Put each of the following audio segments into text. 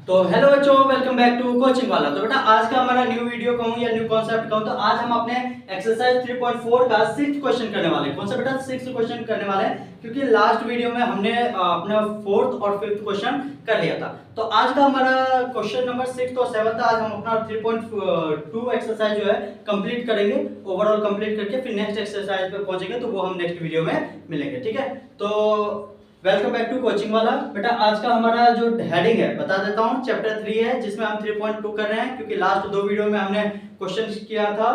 तो हेलो बच्चों, welcome back to coaching वाला। तो बेटा आज का हमारा न्यू वीडियो कहूँ या न्यू कॉन्सेप्ट कहूँ, तो आज हम अपने एक्सरसाइज 3.4 का 6th क्वेश्चन करने वाले हैं। कौन सा बेटा 6th क्वेश्चन करने वाले हैं, क्योंकि लास्ट वीडियो में हमने अपना 4th और 5th क्वेश्चन कर लिया था। तो आज का हमारा क्वेश्चन नंबर 6 और 7 आज हम अपना 3.2 एक्सरसाइज जो है कंप्लीट करेंगे। ओवरऑल कंप्लीट करके फिर नेक्स्ट एक्सरसाइज पे पहुंचेंगे, तो वो हम नेक्स्ट वीडियो में मिलेंगे। ठीक है, तो वेलकम बैक टू कोचिंग वाला। बेटा आज का हमारा जो हेडिंग है बता देता हूँ, चैप्टर 3 है जिसमें हम 3.2 कर रहे हैं, क्योंकि लास्ट दो वीडियो में हमने क्वेश्चन किया था।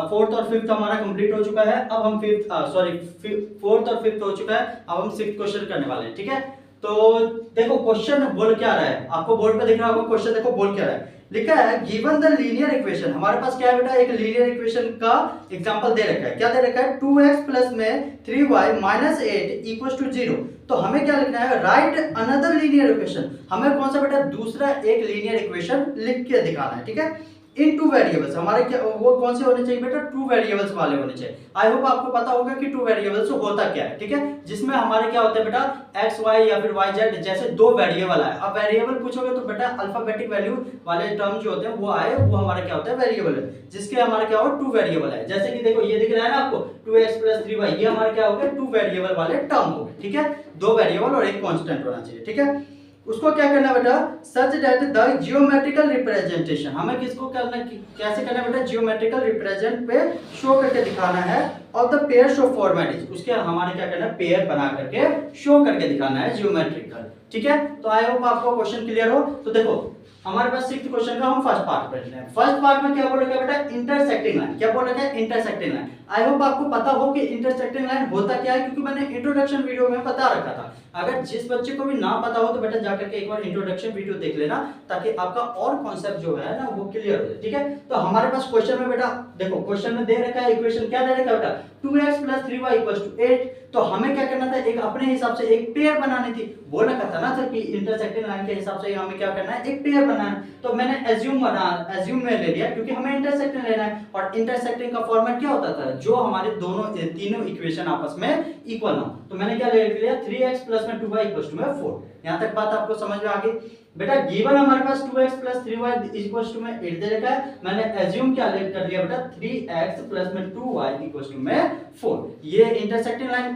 4th और 5th हमारा कंप्लीट हो चुका है। अब हम 4th और 5th हो चुका है, अब हम 6th क्वेश्चन करने वाले हैं। ठीक है, तो देखो क्वेश्चन बोल क्या रहा है, आपको बोर्ड पे दिख रहा होगा। क्वेश्चन देखो बोल क्या रहा है, लिखा है गिवन द लीनियर इक्वेशन। हमारे पास क्या है बेटा, एक लीनियर इक्वेशन का एग्जांपल दे रखा है। क्या दे रखा है, 2x प्लस में 3y माइनस 8 इक्वल टू 0। तो हमें क्या लिखना है, राइट अनदर लीनियर इक्वेशन। हमें कौन सा बेटा, दूसरा एक लीनियर इक्वेशन लिख के दिखाना है। ठीक है, इन टू वेरिएबल्स हमारे क्या वो कौन से होने चाहिए बेटा, टू वेरिएबल्स वाले होने चाहिए। आई होप आपको पता होगा कि टू वेरिएबल्स होता क्या है। ठीक है, जिसमें हमारे क्या होता है बेटा, एक्स वाई या फिर वाई जेड जैसे दो वेरिएबल आए। अब वेरिएबल पूछोगे तो बेटा अल्फाबेटिक वैल्यू वाले टर्म जो होते हैं वो आए, वो हमारा क्या होता है, वेरिएबल है। जिसके हमारा क्या हो, टू वेरिएबल है। जैसे कि देखो ये दिख रहा है ना आपको, 2x प्लस 3y, ये हमारे क्या हो गए, टू वेरिएबल वाले टर्म हो गए। ठीक है, दो वेरिएबल और एक कांस्टेंट होना चाहिए। ठीक है, उसको क्या करना बेटा, such that the geometrical representation, हमें किसको करना, कैसे करना बेटा, जियोमेट्रिकल रिप्रेजेंट पे शो करके दिखाना है। और the pair show format is, उसके हमारे क्या करना है, पेयर बना करके शो करके दिखाना है जियोमेट्रिकल। ठीक है, तो आई होप आपको क्वेश्चन क्लियर हो। तो देखो हमारे पास 6th क्वेश्चन का हम फर्स्ट पार्ट पढ़ रहे हैं। फर्स्ट पार्ट में क्या बोल रखा है बेटा, इंटरसेक्टिंग लाइन। क्या बोल रखा है, इंटरसेक्टिंग लाइन। आई होप आपको पता हो कि इंटरसेक्टिंग लाइन होता क्या है, क्योंकि मैंने इंट्रोडक्शन वीडियो में बता रखा था। अगर जिस बच्चे को भी ना पता हो तो बेटा जाकर के एक बार इंट्रोडक्शन वीडियो देख लेना, ताकि आपका और कॉन्सेप्ट जो है ना वो क्लियर हो जाए। ठीक है, तो हमारे पास क्वेश्चन में बेटा देखो, क्वेश्चन में दे रखा है इक्वेशन, क्या दे रखा है बेटा, 2x plus 3y equals to 8। तो हमें क्या करना था, एक अपने हिसाब से एक पेयर बनानी थी। बोल रखा था ना सर कि इंटरसेक्टिंग लाइन के हिसाब से हमें क्या करना है, एक पेयर बनाना है। तो मैंने एज्यूम में ले लिया, क्योंकि हमें इंटरसेक्टिंग लेना है। और इंटरसेक्टिंग का फॉर्मेट क्या होता था, जो हमारे दोनों तीनों इक्वेशन आपस में इक्वल हो। तो मैंने क्या ले लिया, 3x प्लस में 2y इक्वल्स टू में 4। यहां तक बात आपको समझ में आ गई बेटा। गिवन हमारे पास 2x plus 3y equals to में 8 दे रखा है। मैंने एज्यूम क्या कर लिया बेटा, 3x प्लस में 2y इक्वल्स टू में 4। ये इंटरसेक्टिंग लाइन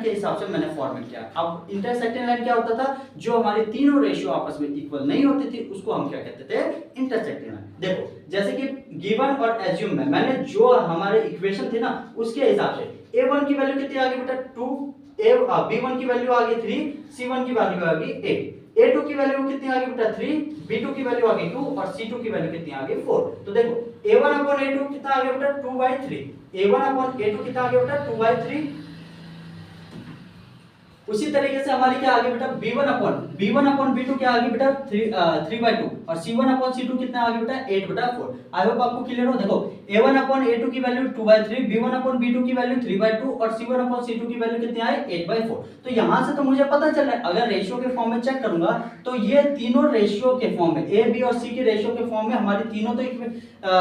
के हिसाब से मैंने फॉर्मेट किया। अब इंटरसेक्टिंग लाइन क्या होता था, जो हमारी तीनों रेशियो आपस में इक्वल नहीं होती थी, उसको हम क्या कहते थे, इंटरसेक्टिंग लाइन। देखो जैसे कि गिवन और एज्यूम में मैंने जो हमारे इक्वेशन थे ना, उसके हिसाब से a1 की वैल्यू कितनी आ गई बेटा, 2, b1 की वैल्यू आ गई 3, c1 की वैल्यू आ गई 8, a2 की वैल्यू कितनी आ गई बेटा 3, b2 की वैल्यू आ गई 2 और c2 की वैल्यू कितनी आ गई 4। तो देखो a1 अपॉन a2 कितना आ गया बेटा 2/3, a1 अपॉन a2 कितना आ गया बेटा 2/3। उसी तरीके से हमारी क्या आ गई बेटा, b1 अपॉन b2 क्या आ गई बेटा 3/2 और c1 अपॉन c2 कितना आ गया बेटा 8/4। आई होप आपको क्लियर हो। देखो a1 अपॉन a2 की वैल्यू 2/3, b1 अपॉन b2 की वैल्यू 3/2 और c1 अपॉन c2 की वैल्यू कितनी आई 8/4। तो यहां से तो मुझे पता चल रहा है, अगर रेशियो के फॉर्म में चेक करूंगा तो ये तीनों रेशियो के फॉर्म में, a b और c के रेशियो के फॉर्म में हमारी तीनों तो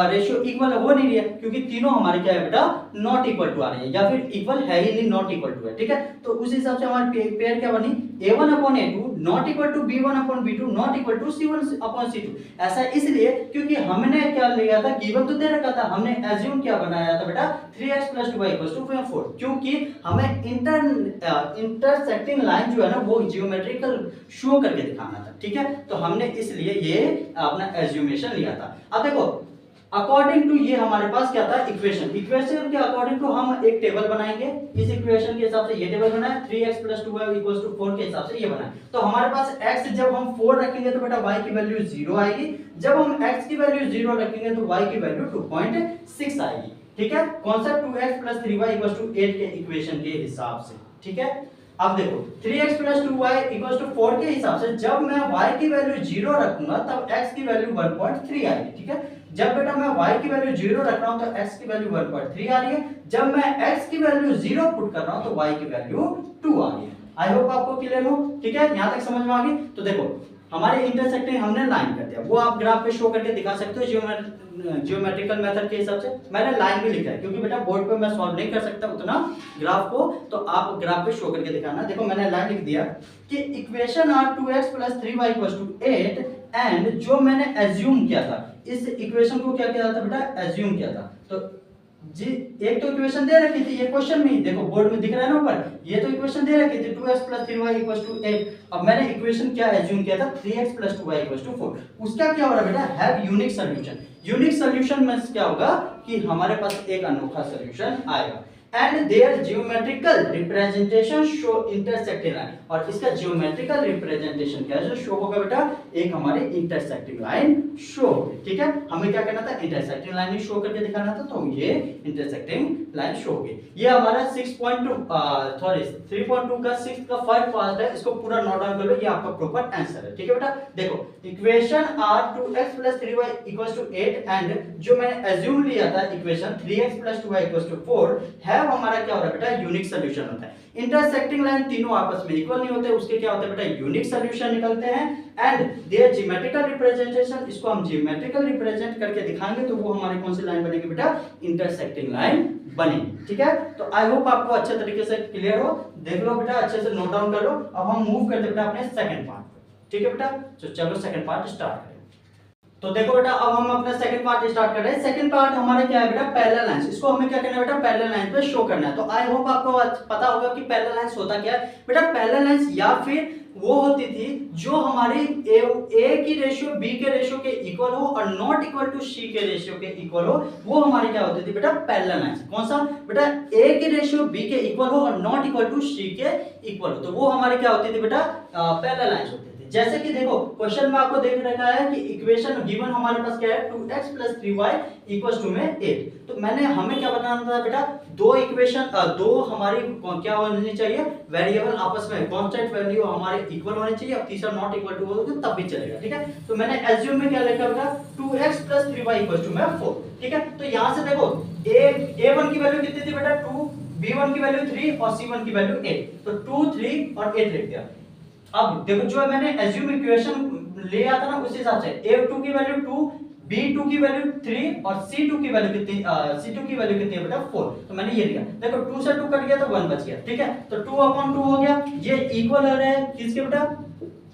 रेशियो इक्वल हो नहीं रही है, क्योंकि तीनों हमारे क्या है बेटा, नॉट इक्वल टू आ रही है, या फिर इक्वल है ही नहीं, नॉट इक्वल टू है। ठीक है, तो उस हिसाब से हमारी पेयर क्या बनी, a1 upon a2 not equal to b1 upon b2 not equal to c1 upon c2। ऐसा इसलिए क्योंकि हमने क्या लिया था, गिवन तो दे रखा था, हमने एज्यूम क्या बनाया था बेटा 3x plus 2y equals to 4, क्योंकि हमें इंटरसेक्टिंग लाइन जो है ना वो जियोमेट्रिकल शो करके दिखाना था। ठीक है, तो हमने इसलिए ये अपना एज्यूमेशन लिया था। अब देखो अकॉर्डिंग टू ये हमारे पास क्या था, इक्वेशन के अकॉर्डिंग टू हम एक टेबल बनाएंगे। इस इक्वेशन के हिसाब से ये टेबल बना है, 3x plus 2y equals to 4 के हिसाब से ये बना है। तो हमारे पास x जब हम 4 रखेंगे तो बेटा y की वैल्यू 0 आएगी, जब हम x की वैल्यू 0 रखेंगे तो y की वैल्यू 2.6 आएगी। ठीक है, concept 2x plus 3y equals to 8 के इक्वेशन के हिसाब से। ठीक है, अब देखो 3x plus 2y equals to 4 के हिसाब से जब मैं y की वैल्यू 0 रखूंगा तब x की वैल्यू 1.3 आएगी। ठीक है, जब बेटा मैं y की वैल्यू 0 रख रहा हूं तो x की वैल्यू 1.3 आ रही है, जब मैं x की वैल्यू 0 पुट कर रहा हूं तो y की वैल्यू 2 आ रही है। आई होप आपको क्लियर हो। ठीक है, यहां तक समझ में आ गई। तो देखो हमारे इंटरसेक्टिंग हमने लाइन कर दिया, वो आप ग्राफ पे शो करके दिखा सकते हो जियोमेट्रिकल मेथड के हिसाब से। मैंने लाइन भी लिखा है क्योंकि बेटा बोर्ड पे मैं सॉल्व नहीं कर सकता उतना ग्राफ को, तो आप ग्राफ पे शो करके दिखाना। देखो मैंने लाइन लिख दिया कि equation are 2x + 3y = 8 and जो मैंने एज्यूम किया था, इस इक्वेशन को क्या किया था बेटा, एज्यूम किया था। तो जी एक तो इक्वेशन दे रखी थी, ये क्वेश्चन में ही देखो बोर्ड में दिख रहा है ना ऊपर, ये तो इक्वेशन दे रखी थी 2x + 3y = 8। अब मैंने इक्वेशन क्या एज्यूम किया था, 3x + 2y = 4। उसका क्या हो रहा है बेटा, have unique solution. Unique solution में क्या होगा कि हमारे पास एक अनोखा सॉल्यूशन आएगा and their geometrical representation show intersecting line. और इसका जियोमेट्रिकल रिप्रेजेंटेशन क्या है, जो शो होगा बेटा, एक हमारी इंटरसेक्टिंग लाइन शो होगी। ठीक है, हमें क्या करना था, इंटरसेक्टिंग लाइन ही शो करके दिखाना था, तो ये इंटरसेक्टिंग लाइन शो होगी। ये हमारा 3.2 का 6 का 5 पार्ट है, इसको पूरा नोट डाउन कर लो, ये आपका प्रॉपर आंसर है। ठीक है बेटा, देखो equation r 2x + 3y = 8 and जो मैंने एज्यूम लिया था इक्वेशन 3x + 2y = 4 है, हमारा क्या हो रहा है बेटा, यूनिक सॉल्यूशन होता है। इंटरसेक्टिंग लाइन तीनों आपस में इक्वल नहीं होते, उसके क्या होता है बेटा, यूनिक सॉल्यूशन निकलते हैं एंड देयर ज्योमेट्रिकल रिप्रेजेंटेशन, इसको हम ज्योमेट्रिकल रिप्रेजेंट करके दिखाएंगे तो वो हमारी कौन सी लाइन बनेगी बेटा, इंटरसेक्टिंग लाइन बनेगी। ठीक है, तो आई होप आपको अच्छे तरीके से क्लियर हो, देख लो बेटा, अच्छे से नोट डाउन कर लो। अब हम मूव करते बेटा अपने सेकंड पार्ट पे। ठीक है बेटा, तो चलो सेकंड पार्ट स्टार्ट करें। तो देखो बेटा, अब हम अपना सेकंड पार्ट स्टार्ट कर रहे हैं। सेकंड पार्ट हमारा क्या है बेटा, पैरेलल लाइंस। इसको हमें क्या करना है बेटा, पैरेलल लाइन पे शो करना है। तो आई होप आपको पता होगा कि पैरेलल लाइंस होता क्या है बेटा। पैरेलल लाइंस या फिर वो होती थी जो हमारी ए की रेशियो बी के रेशियो के इक्वल हो और नॉट इक्वल टू सी के रेशियो के इक्वल हो, वो हमारी क्या होती थी बेटा, पैरेलल लाइंस। कौन सा बेटा, ए की रेशियो बी के इक्वल हो और नॉट इक्वल टू सी के इक्वल हो, तो वो हमारी क्या होती थी बेटा, पैरेलल लाइंस होती थी। जैसे कि देखो क्वेश्चन में आपको देख रखा है कि इक्वेशन गिवन हमारे पास क्या है, 2x + 3y = में 8। तो मैंने हमें क्या बताना था बेटा, दो इक्वेशन दो हमारी क्या होनी चाहिए, वेरिएबल आपस में कांस्टेंट वैल्यू हमारे इक्वल होने चाहिए, अब तीसरा नॉट इक्वल टू हो तब भी चलेगा। ठीक है, तो मैंने एज्यूम में क्या लिखा बेटा, 2x + 3y = 4। ठीक है, तो यहां से देखो a1 की वैल्यू कितनी थी बेटा, 2, b1 की वैल्यू 3 और c1 की वैल्यू 8, तो 2, 3 और 8 लिख दिया। अब देखो जो मैंने एज्यूम इक्वेशन लिया था ना, उस हिसाब से a2 की वैल्यू 2, b2 की वैल्यू 3 और c2 की वैल्यू कितनी, c2 की वैल्यू कितनी है बेटा, 4। तो मैंने ये लिया, देखो 2 से 2 कट गया तो 1 बच गया। ठीक है, तो 2/2 हो गया, ये इक्वल हो रहा है किसके बेटा,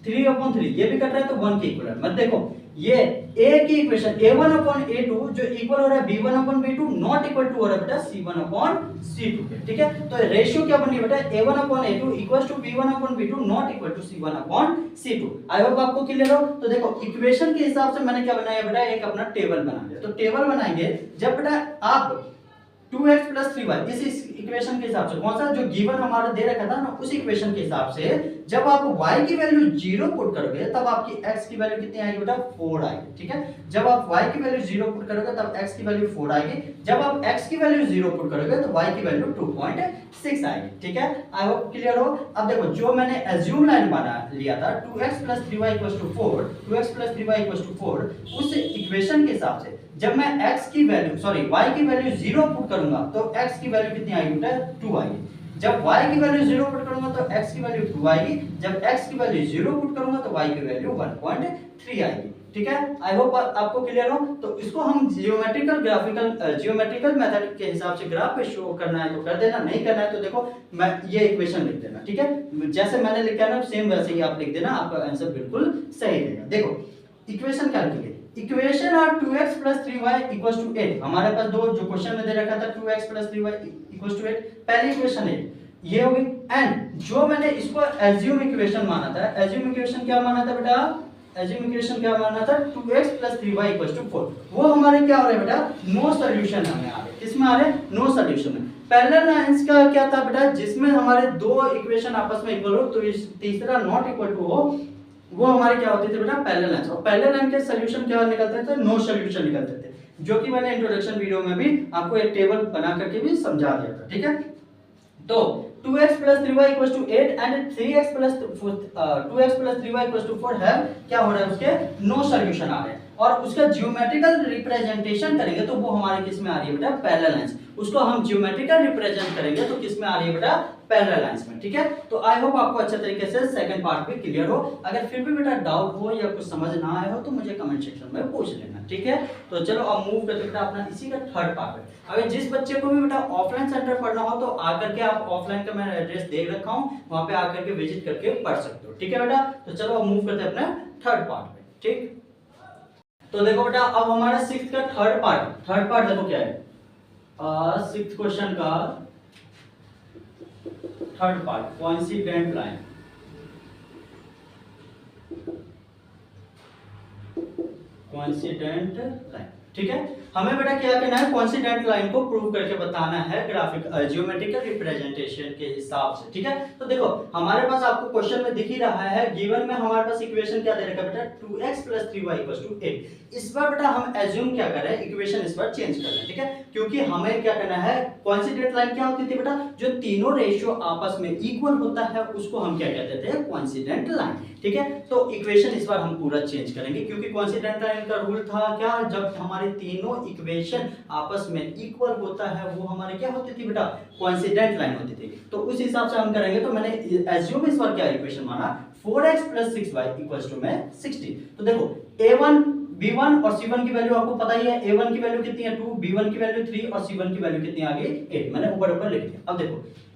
3/3, ये भी कट रहा है तो 1 के इक्वल है। मतलब देखो ये a की इक्वेशन a1/a2 जो इक्वल हो रहा है b1/b2 नॉट इक्वल टू हो रहा है बेटा c1/c2। ठीक है, तो रेशियो क्या बनी बेटा, a1/a2 = b1/b2 not equal to c1/c2। I hope आपको क्लियर हो। तो देखो इक्वेशन के हिसाब से मैंने क्या बनाया बेटा, एक अपना टेबल बना लिया। तो टेबल बनाएंगे जब बेटा आप 2x + 3y इस इक्वेशन के हिसाब से, कौन सा जो गिवन हमारा दे रखा था ना, उस इक्वेशन के हिसाब से जब आप y की वैल्यू 0 पुट करोगे तब आपकी x की वैल्यू कितनी आएगी बेटा, 4 आएगी। ठीक है, जब आप y की वैल्यू 0 पुट करोगे तब x की वैल्यू 4 आएगी, जब आप x की वैल्यू 0 पुट करोगे तो y की वैल्यू 2.6 आएगी। ठीक है, आई होप क्लियर हो। अब देखो जो मैंने एज्यूम लाइन बना लिया था 2x + 3y = 4, 2x + 3y = 4, उस इक्वेशन के हिसाब से जब मैं x की वैल्यू y की वैल्यू 0 पुट करूंगा तो x की वैल्यू कितनी आएगी बेटा, 2 आएगी। जब y की वैल्यू 0 पुट करूंगा तो x की वैल्यू 2 आएगी, जब x की वैल्यू 0 पुट करूंगा तो y की वैल्यू 1.3 आएगी। ठीक है, आई होप आपको क्लियर हो। तो इसको हम जियोमेट्रिकल मेथड के हिसाब से ग्राफ पे शो करना है तो कर देना, नहीं करना है तो देखो मैं ये इक्वेशन लिख देना। ठीक है, जैसे मैंने लिखा है ना सेम वैसे ही आप लिख देना, आपका आंसर बिल्कुल सही रहेगा। देखो इक्वेशन क्या लिखेंगे, इक्वेशन आर 2x + 3y = 8। हमारे पास दो जो क्वेश्चन में दे रखा था 2x + 3y = 8, पहली इक्वेशन है ये होगी एंड जो मैंने इसको एज्यूम इक्वेशन माना था, एज्यूम इक्वेशन क्या माना था बेटा, एज्यूम इक्वेशन क्या माना था, 2x + 3y = 4, वो हमारे क्या हो रहा है बेटा, नो सॉल्यूशन हमें आ रहे हैं। किसमें आ रहे हैं, नो सॉल्यूशन में। पैरेलल लाइंस का क्या था बेटा, जिसमें हमारे दो इक्वेशन आपस में इक्वल हो तो तीसरा नॉट इक्वल टू हो, वो हमारे क्या होते थे बेटा, पैरेलल लाइंस। और पैरेलल लाइन के सॉल्यूशन क्या निकलते थे, नो सॉल्यूशन निकलते थे, जो कि मैंने इंट्रोडक्शन वीडियो में भी आपको एक टेबल बना करके भी समझा दिया था। ठीक है, तो 2x + 3y = 8 and 2x + 3y = 4 है, क्या हो रहा है, उसके नो सॉल्यूशन आ रहे हैं। और उसका ज्योमेट्रिकल रिप्रेजेंटेशन करेंगे तो वो हमारे किस में आ रही है बेटा, पैरेलल लाइंस। उसको हम ज्योमेट्रिकल रिप्रेजेंट करेंगे तो किस में आ रही है बेटा, पैरेलल लाइंस में। ठीक है, तो आई होप आपको अच्छे तरीके से सेकंड पार्ट भी क्लियर हो। अगर फिर भी बेटा डाउट हो या कुछ समझ ना आए हो तो मुझे कमेंट सेक्शन में पूछ लेना। ठीक है, तो चलो अब मूव करते बेटा अपना इसी का थर्ड पार्ट है। अगर जिस बच्चे को भी बेटा ऑफलाइन सेंटर पढ़ना हो तो आकर के आप ऑफलाइन का मैं एड्रेस दे रखा हूं, वहां पे आकर के विजिट करके पढ़ सकते हो। ठीक है बेटा, तो चलो अब मूव करते हैं अपने थर्ड पार्ट पे। ठीक, तो देखो बेटा अब हमारा सिक्स्थ का थर्ड पार्ट देखो क्या है, सिक्स्थ क्वेश्चन का third part coincident line. Coincident line, ठीक है, हमें बेटा क्या करना है, कोइंसिडेंट लाइन को प्रूव करके बताना है ग्राफिक ज्योमेट्रिकल रिप्रेजेंटेशन के हिसाब से। ठीक है, तो देखो हमारे पास आपको क्वेश्चन में दिख ही रहा है, गिवन में हमारे पास इक्वेशन क्या दे रखा है बेटा, 2x + 3y = 8। इस बार बेटा हम एज्यूम क्या कर रहे हैं, इक्वेशन इस बार चेंज कर रहे हैं। ठीक है, क्योंकि हमें क्या करना है, कोइंसिडेंट लाइन क्या होती थी बेटा, जो तीनों रेशियो आपस में इक्वल होता है उसको हम क्या कहते थे, कोइंसिडेंट लाइन। ठीक है, तो इक्वेशन इस बार हम पूरा चेंज करेंगे, क्योंकि कोइंसिडेंट लाइन का रूल था क्या, जब हमारे तीनों इक्वेशन आपस में इक्वल होता है वो हमारे क्या होती थी बेटा, कोइंसिडेंट लाइन होती थी। तो उस हिसाब से हम करेंगे, तो मैंने एज्यूम इस बार क्या इक्वेशन माना, 4x + 6y = 16। तो देखो a1 b1 और c1 की वैल्यू आपको पता ही है, a1 की वैल्यू कितनी है 2, b1 की वैल्यू 3 और c1 की वैल्यू कितनी आ गई 8। मैंने ऊपर ऊपर लिख दिया। अब देखो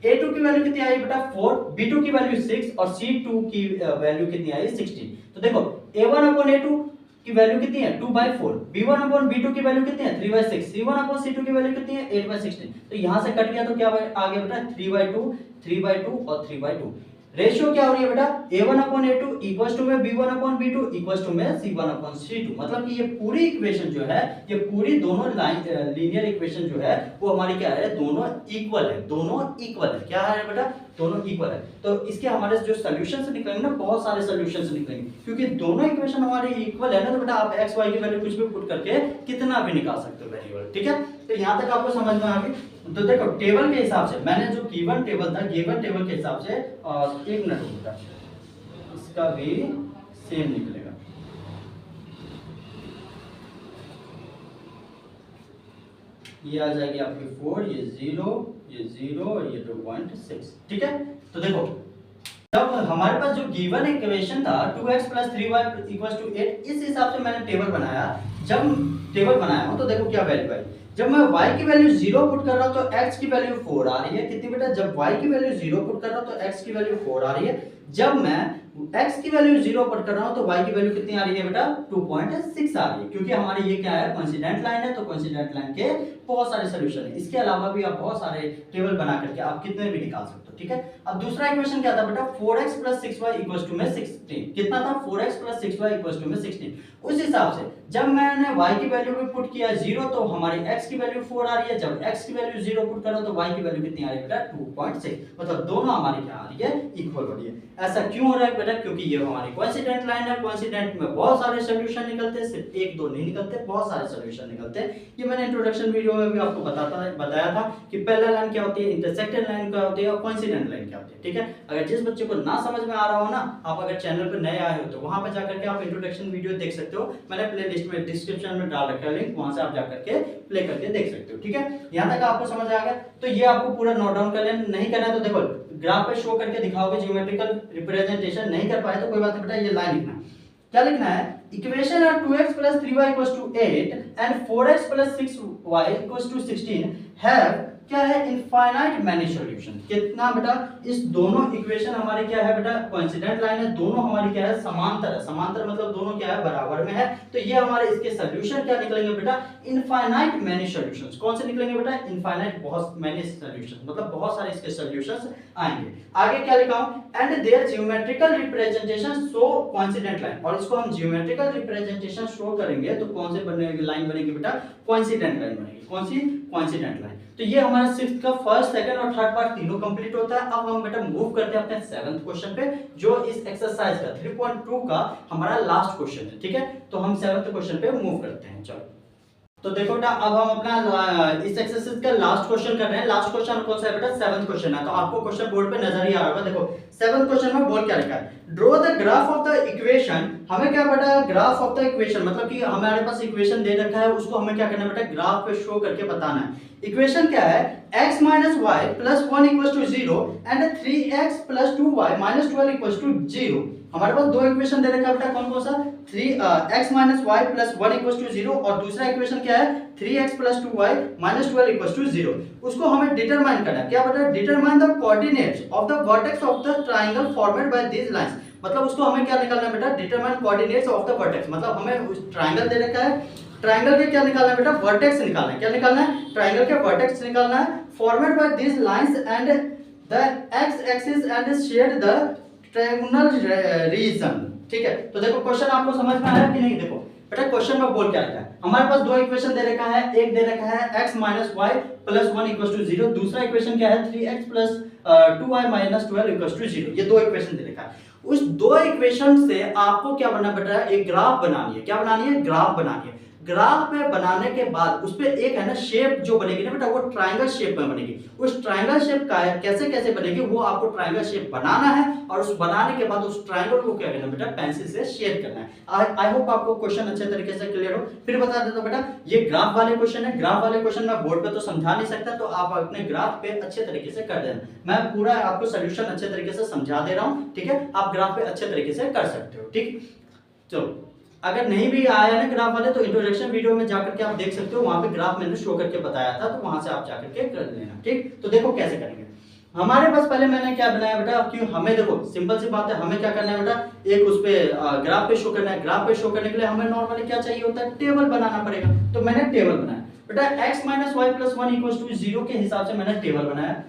a2 की वैल्यू कितनी आई बेटा 4, b2 की वैल्यू 6 और c2 की वैल्यू कितनी आई 16। तो देखो a1/a2 की वैल्यू कितनी है 2/4, b1/b2 की वैल्यू कितनी है 3/6, c1/c2 की वैल्यू कितनी है 8/16। तो यहां से कट गया तो क्या आ गया बेटा 3/2, 3/2 और 3/2। रेशियो क्या हो रही है बेटा, a1/a2 इक्वल्स टू में b1/b2 इक्वल्स टू में c1/c2। मतलब कि ये पूरी इक्वेशन जो है, ये पूरी दोनों लाइन लीनियर इक्वेशन जो है वो हमारी क्या है, दोनों इक्वल है, दोनों इक्वल है। क्या है बेटा, दोनों इक्वल है। तो इसके हमारे जो सॉल्यूशंस निकलेंगे ना, बहुत सारे सॉल्यूशंस निकलेंगे, क्योंकि दोनों इक्वेशन हमारी इक्वल है ना, तो बेटा आप x y की वैल्यू कुछ भी पुट करके कितना भी निकाल सकते हो वेरिएबल। ठीक है, तो यहां तक आपको समझ में आ गई। तो देखो टेबल के हिसाब से मैंने जो गिवन टेबल था, गिवन टेबल के हिसाब से 1 मिनट होगा, इसका भी सेम निकलेगा। ये आ जाएगी आपकी 4, ये 0, ये 0 और ये 2.6। ठीक है, तो देखो जब हमारे पास जो गिवन इक्वेशन था 2x + 3y = 8, इस हिसाब से मैंने टेबल बनाया। जब टेबल बनाया हूं तो देखो क्या वैल्यू आई, जब मैं y की वैल्यू 0 पुट कर रहा हूं तो x की वैल्यू 4 आ रही है। कितनी बेटा, जब y की वैल्यू 0 पुट कर रहा हूं तो x की वैल्यू 4 आ रही है। जब मैं x की वैल्यू 0 पुट कर रहा हूं तो y की वैल्यू कितनी आ रही है बेटा 2.6 आ रही है, क्योंकि हमारी ये क्या है, कोइंसिडेंट लाइन है। तो कोइंसिडेंट लाइन के बहुत सारे सॉल्यूशन है, इसके अलावा भी आप बहुत सारे टेबल बना करके आप कितने भी निकाल सकते हो। ठीक है, अब दूसरा इक्वेशन क्या था बेटा, 4x + 6y = 16। कितना था, 4x + 6y = 16। उस हिसाब से जब मैंने y की वैल्यू भी पुट किया 0 तो हमारी x की वैल्यू 4 आ रही है। जब x की वैल्यू 0 पुट करो तो y की वैल्यू कितनी आ रही है बेटा 2.6। मतलब दोनों हमारी क्या आ रही है, इक्वल हो रही है। ऐसा क्यों हो रहा है बेटा, क्योंकि ये हमारी कोइंसिडेंट लाइन है। कोइंसिडेंट में बहुत सारे सॉल्यूशन निकलते हैं, सिर्फ एक दो नहीं निकलते, बहुत सारे सॉल्यूशन निकलते हैं। ये मैंने इंट्रोडक्शन वीडियो में भी आपको बताया था कि पैरेलल लाइन क्या होती है, इंटरसेक्टेड लाइन क्या होती है और कोइंसिडेंट लाइन क्या होती है। ठीक है, अगर जिस बच्चे को ना समझ में आ रहा हो ना, आप अगर चैनल पर नए आए हो तो वहां पर जाकर के आप इंट्रोडक्शन वीडियो देख सकते हो। मैंने प्लेलिस्ट में डिस्क्रिप्शन में डाल रखा है लिंक, वहां से आप जाकर के प्ले करके देख सकते हो। ठीक है, यहां तक आपको समझ आ गया। तो ये आपको पूरा नोट डाउन कर लेना, नहीं करना तो देखो ग्राफ पे शो करके दिखाओगे ज्योमेट्रिकल रिप्रेजेंटेशन, नहीं कर पाए तो कोई बात नहीं बेटा, ये लाइन लिखना। क्या लिखना है, इक्वेशन है 2x + 3y = 8 and 4x + 6y = 16 have क्या है, इनफाइनाइट मैनी सॉल्यूशन। कितना बेटा, इस दोनों इक्वेशन हमारे क्या है बेटा, कोइंसिडेंट लाइन है, दोनों हमारी क्या है, समांतर है। समांतर मतलब दोनों क्या है, बराबर में है। तो ये हमारे इसके सॉल्यूशन क्या निकलेंगे बेटा, इनफाइनाइट मैनी सॉल्यूशंस। कौन से निकलेंगे बेटा, इनफाइनाइट, बहुत मैनी सॉल्यूशन, मतलब बहुत सारे इसके सॉल्यूशंस आएंगे। आगे क्या लिखा हूं, and their geometrical representation show coincident line. और इसको हम ज्योमेट्रिकल रिप्रेजेंटेशन शो करेंगे तो कौन से बनेगी, लाइन बनेगी बेटा, कोइंसिडेंट लाइन बनेगी। कौन सी, कोइंसिडेंट लाइन। तो ये हमारा सिक्स्थ का फर्स्ट, सेकंड और थर्ड पार्ट तीनों कंप्लीट होता है। अब हम बेटा मूव करते हैं अपने 7th क्वेश्चन पे, जो इस एक्सरसाइज का 3.2 का हमारा लास्ट क्वेश्चन है। ठीक है, तो हम 7th क्वेश्चन पे मूव करते हैं। चलो, तो देखो बेटा अब हम अपना इस एक्सरसाइज का लास्ट क्वेश्चन कर रहे हैं। लास्ट क्वेश्चन कौन सा है बेटा, 7th क्वेश्चन है। तो आपको क्वेश्चन बोर्ड पे नजर ही आ रहा होगा। देखो 7th क्वेश्चन में बोल क्या लिखा है, draw the graph of the equation. हमें क्या बेटा, ग्राफ ऑफ द इक्वेशन मतलब कि हमारे पास इक्वेशन दे रखा है, उसको हमें क्या करना है बेटा, ग्राफ पे शो करके बताना है। इक्वेशन क्या है, x minus y plus 1 equal to 0 and 3x plus 2y minus 12 equal to 0। हमारे पास दो इक्वेशन दे रखा है बेटा, कौन कौन सा, 3x minus y plus 1 equal to 0 और दूसरा इक्वेशन क्या है 3x plus 2y minus 12 equal to 0। उसको हमें डिटरमाइन करना है, क्या बेटा, determine the coordinates of the vertex of the triangle formed by these lines. मतलब उसको हमें क्या निकालना है बेटा, determine coordinates of the vertex. मतलब हमें उस ट्रायंगल दे रखा है, ट्रायंगल के क्या निकालना है बेटा, वर्टेक्स निकालना है। क्या निकालना है, ट्रायंगल के वर्टेक्स निकालना है formed by this lines and the x axis and share the triangular region. ठीक है, तो देखो क्वेश्चन आपको समझ में आया कि नहीं। देखो बेटा क्वेश्चन में बोल क्या रखा है, हमारे पास दो इक्वेशन दे रखा है, एक दे रखा है x minus y plus 1 equal to 0, दूसरा इक्वेशन क्या है 3x plus 2y minus 12 equal to 0। ये दो इक्वेशन दे रखा है। उस दो इक्वेशन से आपको क्या बनना बेटा, एक ग्राफ बनानी है। क्या बनानी है, ग्राफ बनानी है। ग्राफ में बनाने के बाद उस पे एक है ना शेप जो बनेगी ना बेटा, वो ट्रायंगल शेप में बनेगी। उस ट्रायंगल शेप का कैसे कैसे बनेगी, वो आपको ट्रायंगल शेप बनाना है और उस बनाने के बाद उस ट्रायंगल को क्या करना है बेटा, पेंसिल से शेड करना है। आई होप आपको क्वेश्चन अच्छे तरीके से क्लियर हो। फिर बता देता हूं बेटा, ये ग्राफ वाले क्वेश्चन है। ग्राफ वाले क्वेश्चन मैं बोर्ड पे तो समझा नहीं सकता, तो आप अपने ग्राफ पे अच्छे तरीके से कर देना। मैं पूरा आपको सोल्यूशन अच्छे तरीके से समझा दे रहा हूं, ठीक है। आप ग्राफ पे अच्छे तरीके से कर सकते हो, ठीक। चलो, अगर नहीं भी आया ना ग्राफ वाले, तो इंट्रोडक्शन वीडियो में जाकर के आप देख सकते हो, वहां पे ग्राफ मैंने शो करके बताया था, तो वहां से आप जाकर के कर लेना, ठीक। तो देखो कैसे करेंगे। हमारे पास पहले मैंने क्या बनाया बेटा, क्यों हमें देखो सिंपल सी बात है, हमें क्या करना है बेटा, एक उस पे ग्राफ पे शो करना है। ग्राफ पे शो करने के लिए हमें नॉर्मली क्या चाहिए होता है, टेबल बनाना पड़ेगा। तो मैंने टेबल बनाया बेटा, x minus y plus 1 equal to 0 के हिसाब से मैंने टेबल बनाया,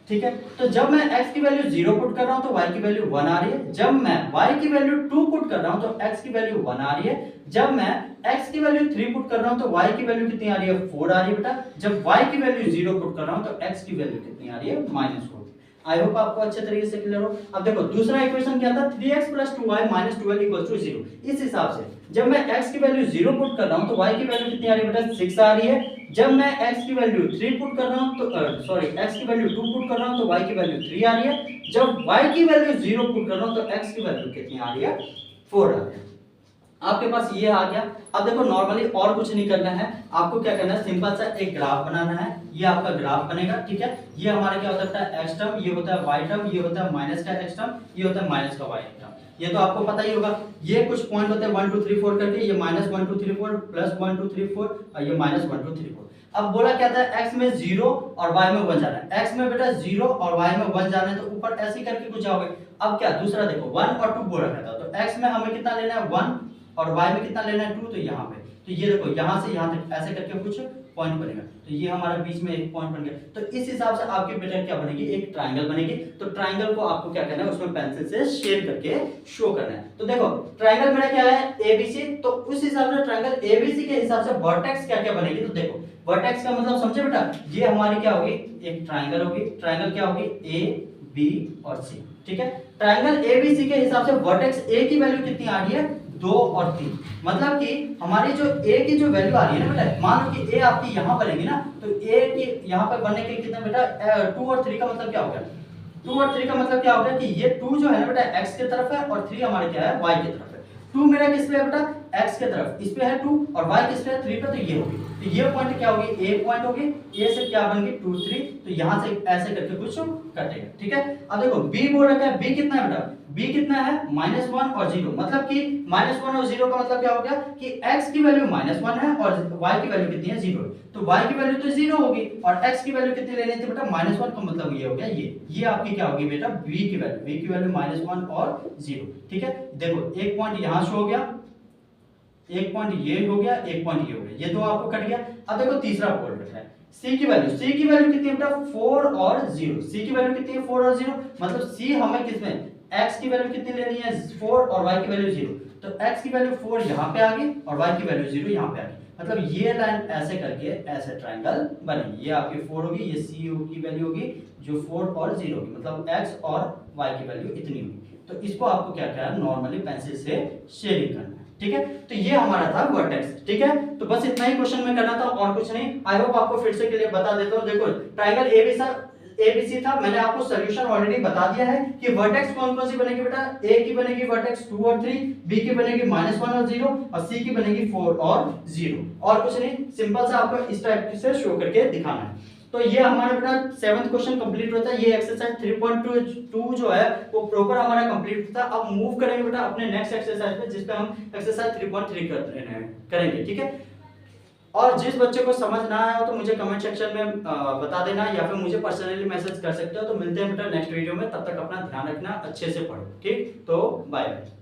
ठीक है। तो जब मैं x की वैल्यू 0 पुट कर रहा हूं तो y की वैल्यू 1 आ रही है। जब मैं y की वैल्यू 2 पुट कर रहा हूं तो x की वैल्यू 1 आ रही है। जब मैं x की वैल्यू 3 पुट कर रहा हूं तो y की वैल्यू कितनी आ रही है, 4 आ रही है बेटा। जब y की वैल्यू 0 पुट कर रहा हूं तो x की वैल्यू कितनी आ रही है, -4। आई होप आपको अच्छे तरीके से क्लियर हो। अब देखो दूसरा इक्वेशन क्या था, 3x plus 2y minus 12 equal to 0। इस हिसाब से जब मैं x की वैल्यू 0 पुट कर रहा हूं तो y की वैल्यू कितनी आ रही है बेटा, 6 आ रही है। जब मैं x की वैल्यू 3 पुट कर रहा हूं तो x की वैल्यू 2 पुट कर रहा हूं तो y की वैल्यू 3 आ रही है। जब y की वैल्यू 0 पुट कर रहा हूं तो x की वैल्यू कितनी आ रही है, 4 आ रही है। आपके पास ये आ गया। अब देखो नॉर्मली और कुछ नहीं करना है, आपको क्या करना है, सिंपल सा एक ग्राफ बनाना है। ये आपका ग्राफ बनेगा, ठीक है। ये हमारा क्या होता है, x टर्म, ये होता है y टर्म, ये होता है माइनस का x टर्म, ये होता है माइनस का y टर्म। ये तो आपको पता ही होगा। ये कुछ पॉइंट होते हैं 1 2 3 4 करके, ये -1 2 3 4 प्लस 1 2 3 4 और ये -1 2 3 4। अब बोला क्या था, x में 0 और y में 1 जाना है। x में बेटा 0 और y में 1 जाना है, तो ऊपर ऐसे ही करके कुछ जाओगे। अब क्या दूसरा देखो 1 और 2 बोला था, तो x में हमें कितना लेना है 1 और y में कितना लेना है 2। तो यहाँ पे तो ये देखो यहाँ से यहाँ तक ऐसे करके कुछ पॉइंट बनेगा, तो ये हमारा बीच में एक पॉइंट बन गया। तो इस हिसाब से आपकी बेटा क्या बनेगी, एक ट्रायंगल बनेगी। तो ट्रायंगल को आपको क्या करना है, उसमें पेंसिल से शेड करके शो करना है। तो देखो ट्रायंगल मेरा क्या है, ABC। तो उस हिसाब से ट्रायंगल ABC के हिसाब से वर्टेक्स क्या क्या बनेगी। तो देखो वर्टेक्स का मतलब समझे बेटा, ये हमारी क्या होगी, एक ट्रायंगल होगी। ट्रायंगल क्या होगी, A B और C, ठीक है। ट्रायंगल ABC के हिसाब से वर्टेक्स A की वैल्यू कितनी आ रही है, 2 और 3। मतलब कि हमारी जो A की जो वैल्यू आ रही है ना बेटा, मान लो कि A आपकी यहाँ बनेगी ना, तो A की यहाँ पर बनने के कितना बेटा 2 और 3 का मतलब क्या हो गया, 2 और 3 का मतलब क्या हो गया कि ये 2 जो है ना बेटा x की तरफ है और 3 हमारे क्या है, y की तरफ है। 2 मेरा किस पे है बेटा, x के तरफ, इस पे है 2 और y किस पे है, 3 पे। तो ये होगी, तो ये पॉइंट क्या होगी, a पॉइंट होगी। a से क्या बन गई 2 3, तो यहां से ऐसे करके कुछ कटेगा, ठीक है। अब देखो b बोल रखा है, b कितना है बेटा, b कितना है -1 और 0। मतलब कि -1 और 0 का मतलब क्या हो गया कि x की वैल्यू -1 है और y की वैल्यू कितनी है, 0। तो y की वैल्यू तो 0 होगी और x की वैल्यू कितनी लेनी थी बेटा, -1 का मतलब ये हो गया, ये आपकी क्या होगी बेटा, b की वैल्यू -1 और 0, ठीक है। देखो एक पॉइंट यहां शो हो गया, एक पॉइंट ये हो गया, एक पॉइंट ये हो गया, ये दो आपको कट गया। अब देखो तीसरा पॉइंट रखा है, c की वैल्यू कितनी है बेटा, 4 और 0। c की वैल्यू कितनी है, 4 और 0। मतलब c हमें किसमें, x की वैल्यू कितनी लेनी है, 4 और y की वैल्यू 0। तो x की वैल्यू 4 यहाँ पे आ गई और y की वैल्यू 0 यहाँ पे आ गई। मतलब ये लाइन ऐसे करके ऐसे ट्रायंगल बनेगी। ये आपकी 4 होगी, ये c की वैल्यू होगी जो 4 और 0 होगी, मतलब x और y की वैल्यू इतनी होगी। तो इसको आपको क्या करना है, नॉर्मली पेंसिल से शेडिंग करना है, ठीक है। तो ये हमारा था वर्टेक्स, ठीक है। तो बस इतना ही क्वेश्चन में करना था और कुछ नहीं। आई होप आपको फिर से के लिए बता देता हूं। देखो ट्रायंगल एबीसी था, मैंने आपको सॉल्यूशन ऑलरेडी बता दिया है कि वर्टेक्स कौन कौन सी बनेगी बेटा, ए की बनेगी वर्टेक्स 2 और 3, बी की बनेगी -1 और 0 और सी की बनेगी 4 और 0, और कुछ नहीं, सिंपल सा आपको इस टाइप से शो करके दिखाना है। तो ये हमारा बेटा 7th क्वेश्चन कंप्लीट होता है, ये एक्सरसाइज 3.2 जो है वो प्रॉपर हमारा कंप्लीट होता है। अब मूव करेंगे बेटा अपने नेक्स्ट एक्सरसाइज पे, जिस पे हम एक्सरसाइज 3.3 करेंगे, ठीक है। और जिस बच्चे को समझ ना आया हो तो मुझे कमेंट सेक्शन में बता देना, या फिर मुझे पर्सनली मैसेज कर सकते हो। तो मिलते हैं बेटा नेक्स्ट वीडियो में, तब तक अपना ध्यान रखना, अच्छे से पढ़ो, ठीक। तो बाय बाय।